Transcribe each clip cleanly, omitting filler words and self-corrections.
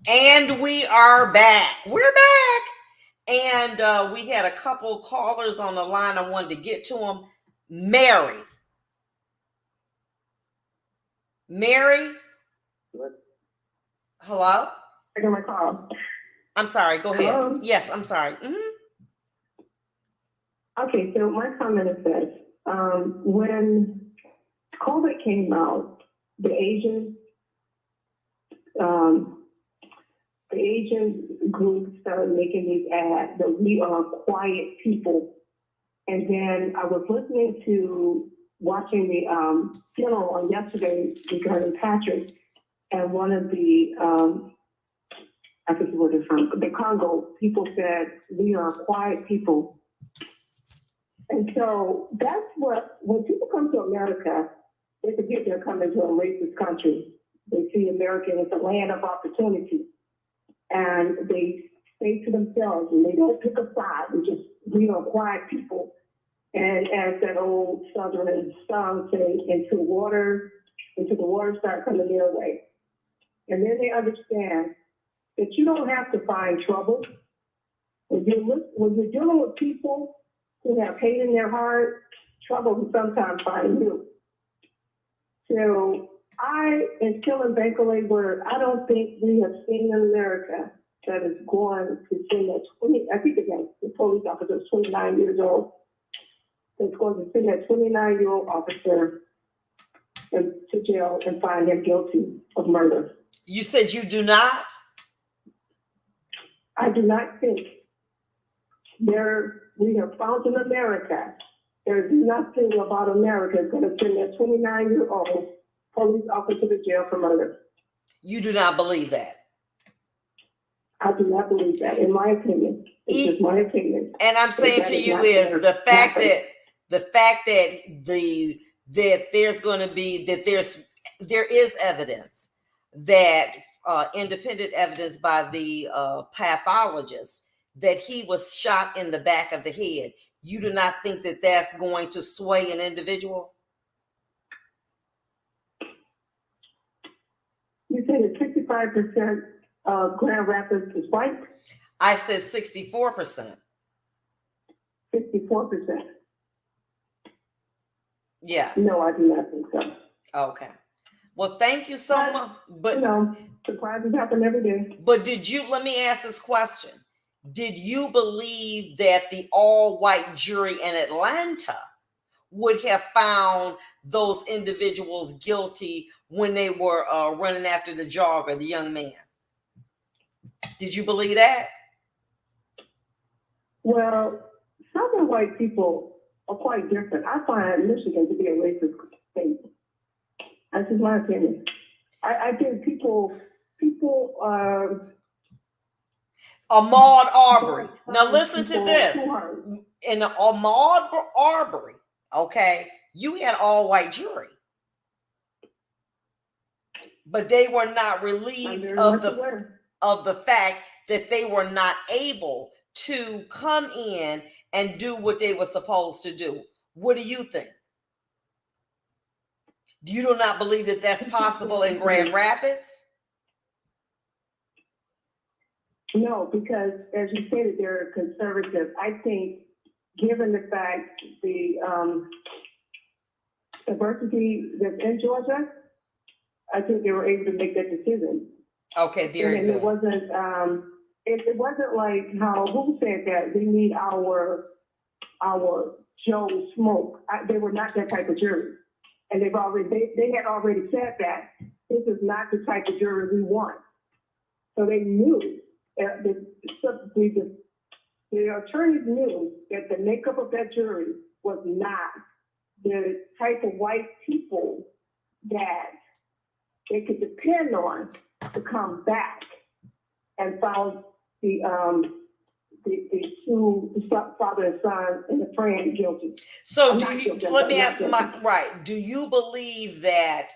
And we are back. We're back. And we had a couple callers on the line. I wanted to get to them. Mary. Mary? Hello? I got my call. I'm sorry. Go ahead. Hello? Yes, I'm sorry. Mm-hmm. Okay, so my comment is this. When COVID came out, the Asian group started making these ads that we are quiet people. And then I was watching the funeral on yesterday regarding Patrick, and one of the, I think it was from the Congo, people said, we are quiet people. And so that's when people come to America, they forget they're coming to a racist country. They see America as a land of opportunity. And they say to themselves, and they don't pick a side, we are quiet people. And as that old Southern song says, until the water start coming their way. And then they understand that you don't have to find trouble. When you're dealing with people who have hate in their heart, trouble will sometimes find you. So I am still in Bankalay where I don't think we have seen in America that is going to send that the police officer is 29 years old, that's going to send that 29-year-old officer to jail and find him guilty of murder. You said you do not? I do not think we have found in America, there's nothing about America that's going to send that 29-year-old police officer to jail for murder. You do not believe that? I do not believe that, in my opinion. It's just my opinion. And I'm saying to you is the fact that there's going to be, that there is evidence that independent evidence by the pathologist that he was shot in the back of the head. You do not think that that's going to sway an individual? You said that 65% of Grand Rapids is white? I said 64%. 64%. Yes. No, I do not think so. Okay. Well, thank you so much. But surprises happen every day. But let me ask this question. Did you believe that the all-white jury in Atlanta would have found those individuals guilty when they were running after the jogger, the young man? Did you believe that? Well, Southern white people are quite different. I find Michigan to be a racist state. That's just my opinion. I think people Ahmaud Arbery. Now listen to this. In the Ahmaud Arbery, okay, you had all white jury, but they were not relieved of the fact that they were not able to come in and do what they were supposed to do. What do you think? You do not believe that that's possible in Grand Rapids? No, because as you stated, they're conservative. I think, given the fact the diversity that's in Georgia, I think they were able to make that decision. Okay, very good. It wasn't like who said that we need our Joe Smoke. They were not that type of jury, and they had already said that this is not the type of jury we want. So they knew. The attorneys knew that the makeup of that jury was not the type of white people that they could depend on to come back and found the two, the father and son and the friend guilty. So do you believe that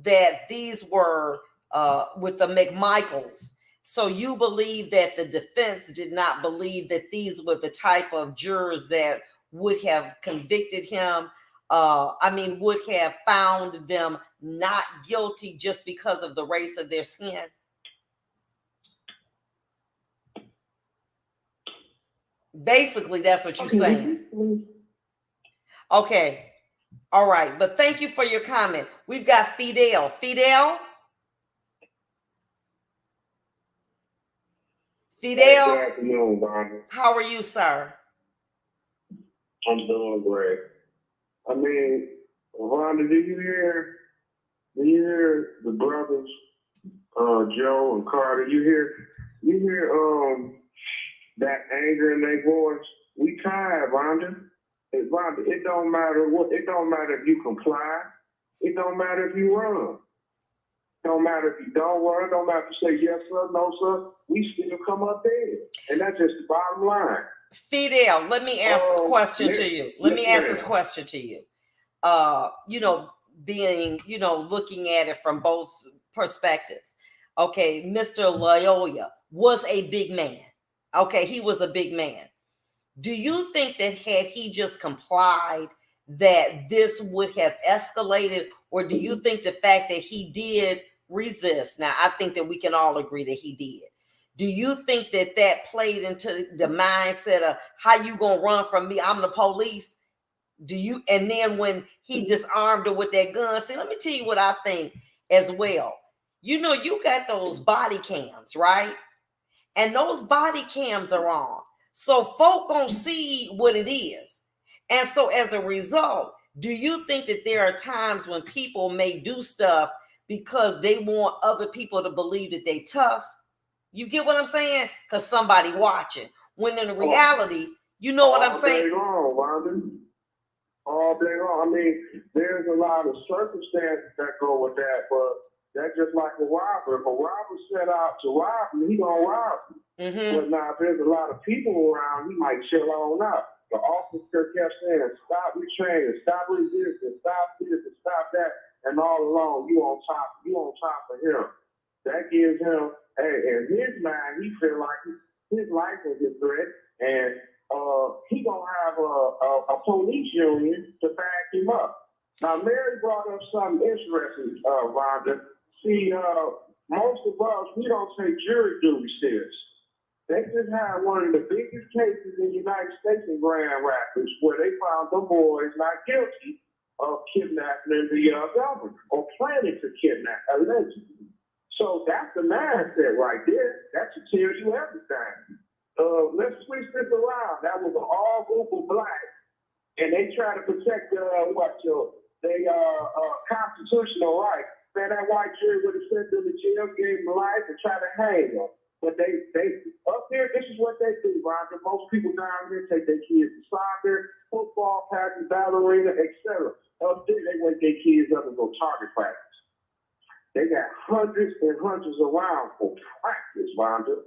that these were with the McMichaels? So you believe that the defense did not believe that these were the type of jurors that would have convicted him, would have found them not guilty just because of the race of their skin? Basically, that's what you're Okay, saying. Okay. All right. But thank you for your comment. We've got Fidel. Fidel? Fidel? Good afternoon, Vonda. How are you, sir? I'm doing great. I mean, Vonda, do you hear the brothers, Joe and Carter? You hear that anger in their voice? We tired, Vonda. Vonda, it don't matter if you comply. It don't matter if you run. Don't matter if you don't run. Don't matter if you say yes sir, no sir. We still come up dead, and that's just the bottom line. Fidel, let me ask a question to you. Let me ask this question to you. Being, looking at it from both perspectives. Okay, Mr. Loyola was a big man. Okay, he was a big man. Do you think that had he just complied, that this would have escalated? Or do you think the fact that he did resist? Now, I think that we can all agree that he did. Do you think that that played into the mindset of how you gonna run from me? I'm the police. Do you? And then when he disarmed her with that gun, see, let me tell you what I think as well. You got those body cams, right? And those body cams are on. So folk gonna see what it is. And so as a result, do you think that there are times when people may do stuff because they want other people to believe that they tough? You get what I'm saying? Because somebody watching. When in reality, you know what I'm saying? All day long. I mean, there's a lot of circumstances that go with that, but that's just like a robber. If a robber set out to rob you, he gonna rob you. Mm-hmm. But now, if there's a lot of people around, he might chill on out. The officer kept saying, "Stop retraining, stop resisting, stop this, and stop that," and all along, you on top of him. That gives him, in his mind, he feel like his life is a threat, and he gonna have a police union to back him up. Now, Mary brought up something interesting, Vonda. See, most of us, we don't take jury duty serious. They just had one of the biggest cases in the United States in Grand Rapids where they found the boys not guilty of kidnapping the governor or planning to kidnap, allegedly. So that's the mindset right there. That should tell you everything. Let's switch this around. That was an all group of blacks, and they try to protect their constitutional rights. Man, that white jury would have sent them to jail, gave them life, and tried to hang them. But they up there, this is what they do, Roger. Most people down here take their kids to soccer, football practice, ballerina, etc. Up there, they wake their kids up and go target practice. They got hundreds and hundreds of rounds for practice, Vonda.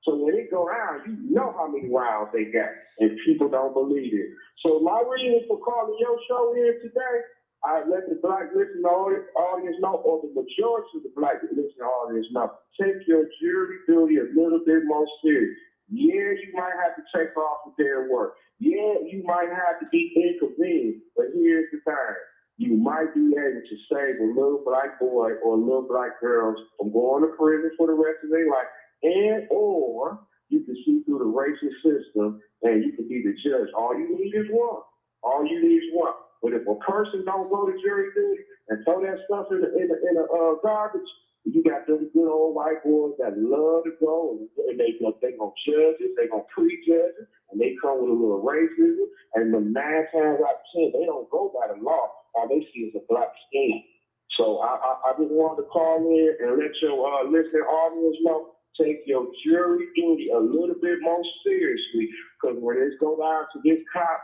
So when it go down, you know how many rounds they got, and people don't believe it. So my reason for calling your show here today, I let the black listening audience know, or the majority of the black listening audience know, take your jury duty a little bit more serious. Yeah, you might have to take off a day of work. Yeah, you might have to be inconvenient, but here's the thing. You might be able to save a little black boy or a little black girl from going to prison for the rest of their life, and or you can see through the racist system and you can be the judge. All you need is one. But if a person don't go to jury duty and throw that stuff in the garbage, you got them good old white boys that love to go and they gonna judge it, they gonna prejudge it, and they come with a little racism. And the 9 times out of 10, they don't go by the law. All they see is a black skin. So I just wanted to call in and let your listening audience know. Take your jury duty a little bit more seriously, because when it's go down to this cop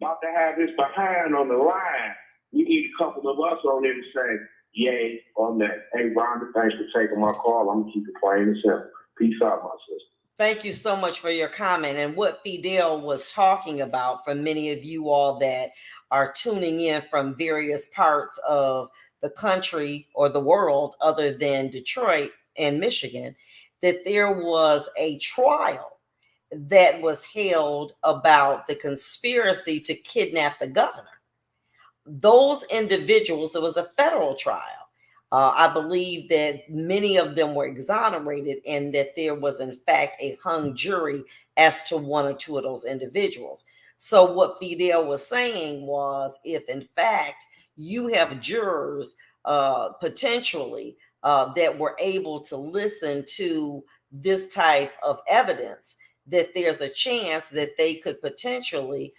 about to have this behind on the line, we need a couple of us on there to say yay or nay. Hey, Vonda, thanks for taking my call. I'm gonna keep it plain and simple. Peace out, my sister. Thank you so much for your comment. And what Fidel was talking about, for many of you all that are tuning in from various parts of the country or the world other than Detroit and Michigan, that there was a trial that was held about the conspiracy to kidnap the governor. Those individuals, it was a federal trial. I believe that many of them were exonerated and that there was, in fact, a hung jury as to one or two of those individuals. So what Fidel was saying was, if in fact you have jurors potentially that were able to listen to this type of evidence, that there's a chance that they could potentially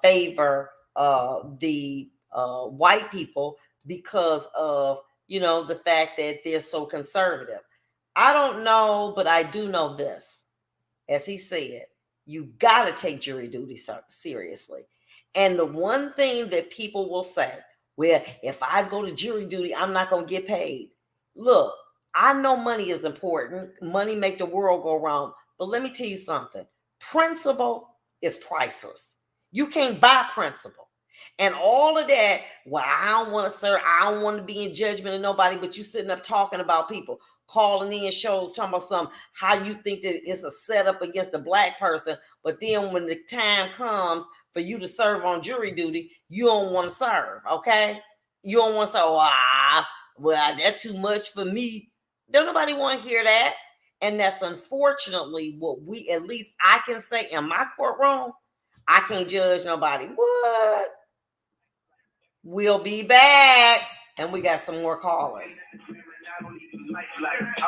favor the white people because of, the fact that they're so conservative. I don't know, but I do know this. As he said, you got to take jury duty seriously. And the one thing that people will say, well, if I go to jury duty, I'm not going to get paid. Look, I know money is important. Money make the world go round. But let me tell you something. Principle is priceless. You can't buy principle. And all of that, well, I don't want to serve, I don't want to be in judgment of nobody, but you sitting up talking about people, calling in shows, talking about something, how you think that it's a setup against a black person, but then when the time comes for you to serve on jury duty, you don't want to serve, okay? You don't want to say, well, that's too much for me. Don't nobody want to hear that. And that's unfortunately what at least I can say in my courtroom. I can't judge nobody. What? We'll be back. And we got some more callers.